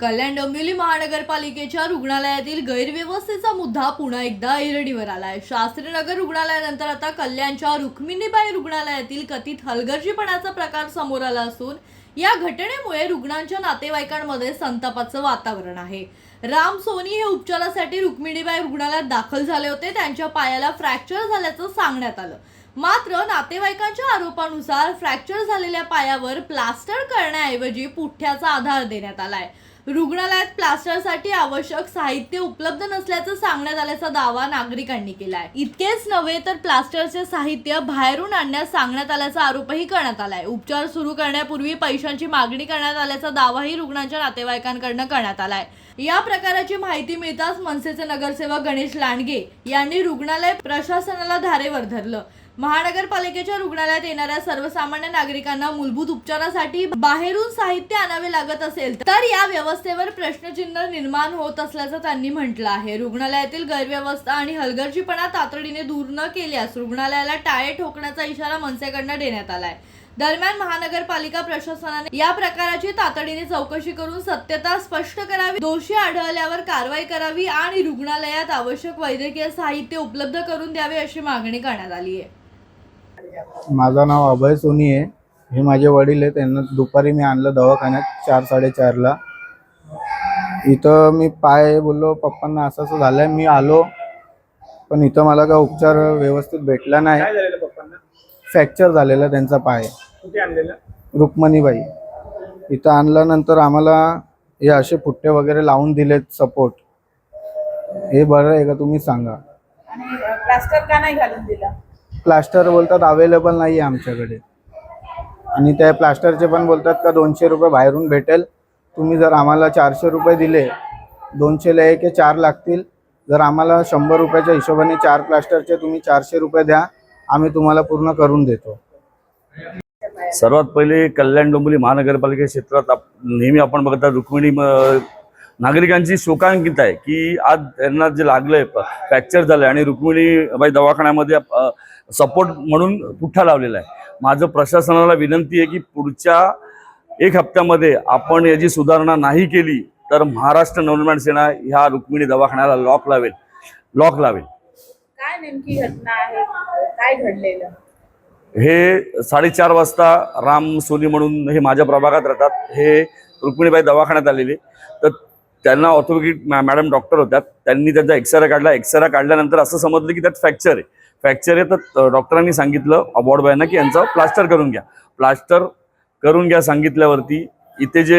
कल्याण डोंबिवली महानगरपालिकेच्या रुग्णालयातील गैरव्यवस्थेचा मुद्दा पुन्हा एकदा ऐरणीवर आलाय। शास्त्रीनगर रुग्णालयानंतर आता कल्याणच्या रुक्मिणीबाई रुग्णालयातील कथित हलगर्जीपणाचा प्रकार समोर आला असून या घटनेमुळे रुग्णांच्या नातेवाईकांमध्ये संतापाचं वातावरण आहे। राम सोनी हे उपचारासाठी रुक्मिणीबाई रुग्णालयात दाखल झाले होते। त्यांच्या पायाला फ्रॅक्चर झाल्याचं सांगण्यात आलं। मात्र नातेवाईकांच्या आरोपानुसार फ्रॅक्चर झालेल्या पायावर प्लास्टर करण्याऐवजी पुठ्ठ्याचा आधार देण्यात आलाय। रुग्णालयात प्लास्टरसाठी आवश्यक साहित्य उपलब्ध नसल्याचं सांगण्यात आल्याचा दावा नागरिकांनी केलाय। इतकेच नव्हे तर प्लास्टरचे साहित्य बाहेरून आणण्यास सांगण्यात आल्याचा आरोपही करण्यात आलाय। उपचार सुरू करण्यापूर्वी पैशांची मागणी करण्यात आल्याचा दावाही रुग्णांच्या नातेवाईकांकडून करण्यात आलाय। या प्रकाराची माहिती मिळताच मनसेचे नगरसेवक गणेश लांडगे यांनी रुग्णालय प्रशासनाला धारेवर धरलं। महानगरपालिकेच्या रुग्णालयात येणाऱ्या सर्वसामान्य नागरिकांना मूलभूत उपचारासाठी बाहेरून साहित्य आणावे लागत असेल तर या व्यवस्थेवर प्रश्नचिन्ह निर्माण होत असल्याचं त्यांनी म्हटलं आहे। रुग्णालयातील गैरव्यवस्था आणि हलगर्जीपणा तातडीने दूर न केल्यास रुग्णालयाला टाळे ठोकण्याचा इशारा मनसेकडून देण्यात आलाय। दरम्यान महानगरपालिका प्रशासनाने या प्रकाराची तातडीने चौकशी करून सत्यता स्पष्ट करावी, दोषी आढळल्यावर कारवाई करावी आणि रुग्णालयात आवश्यक वैद्यकीय साहित्य उपलब्ध करून द्यावे अशी मागणी करण्यात आली आहे। माझं नाव अभय सोनी आहे। हे माझे वडील आहेत। त्यांना दुपारी मी आणलं दवाखान्यात 4-4:30 ला। इथं मी पाय बोललो पप्पांना असं असं झालंय। मी आलो पण इथं मला काय उपचार व्यवस्थित भेटला नाही। काय झालेलं पप्पांना? फ्रॅक्चर झालेला त्यांचा पाय। कुठे आणलेलं? रुक्मिणीबाई इथं आणल्यानंतर आम्हाला हे असे पुट्टे वगैरे लावून दिलेत सपोर्ट। हे बरं आहे का तुम्ही सांगा? आणि प्लास्टर का नाही घालून दिला? प्लास्टर बोलतात अवेलेबल नाही आहे आमच्याकडे आणि त्या प्लास्टरचे पण बोलतात का 200 रुपये बाहेरून भेटेल। तुम्ही जर आम्हाला 400 रुपये दिले, 200ला 1 4 लागतील। जर आम्हाला 100 रुपयाच्या हिशोबाने 4 प्लास्टरचे तुम्ही 400 रुपये द्या, आम्ही तुम्हाला पूर्ण करून देतो। सर्वात पहिले कल्याण डोंबिवली महानगरपालिका क्षेत्रात नेहमी आपण बघता रुक्मिणी नागरिकांची शोकांकित आहे की आज त्यांना जे लागलंय फ्रॅक्चर झालंय आणि रुक्मिणीबाई दवाखान्यामध्ये सपोर्ट म्हणून पुठ्ठा लावलेला आहे। माझं प्रशासनाला विनंती आहे की पुढच्या 1 हप्त्यामध्ये आपण याची सुधारणा नाही केली तर महाराष्ट्र नवनिर्माण सेना ह्या रुक्मिणी दवाखान्याला लॉक लावेल। काय नेमकी घटना आहे? काय घडलेलं? हे 4:30 वाजता राम सोनी म्हणून हे माझ्या प्रभागात राहतात। हे रुक्मिणीबाई दवाखान्यात आलेले, तर त्यांना ऑर्थोपेडिक मॅडम डॉक्टर होत्या। त्यांनी त्यांचा एक्सरे काढला। एक्सरे काढल्यानंतर असं समजलं की त्यात फ्रॅक्चर आहे। तर डॉक्टरांनी सांगितलं वॉर्ड बॉयना की यांचं प्लास्टर करून घ्या सांगितल्यावरती इथे जे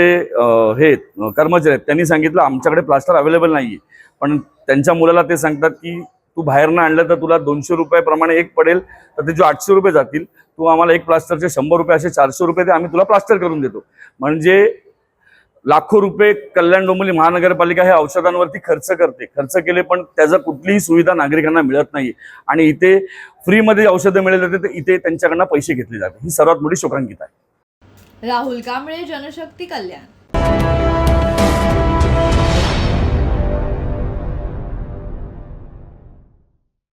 हे कर्मचारी आहेत त्यांनी सांगितलं आमच्याकडे प्लास्टर अवेलेबल नाही आहे। पण त्यांच्या मुलाला ते सांगतात की तू बाहेरनं आणलं तर तुला 200 रुपयाप्रमाणे एक पडेल, तर त्याचे 800 रुपये जातील। तू आम्हाला एक प्लास्टरचे 100 रुपये असे 400 रुपये दे, आम्ही तुला प्लास्टर करून देतो। म्हणजे लाखो रुपये कल्याण डोंबिवली महानगरपालिका हे औषधांवरती खर्च केले, पण त्याचा कुठलीही सुविधा नागरिकांना मिळत नाही। आणि इथे फ्रीमध्ये औषधं मिळत जाते तर इथे त्यांच्याकडनं पैसे घेतले जाते। ही सर्वात मोठी शोकांकित आहे। राहुल कांबळे, जनशक्ती, कल्याण।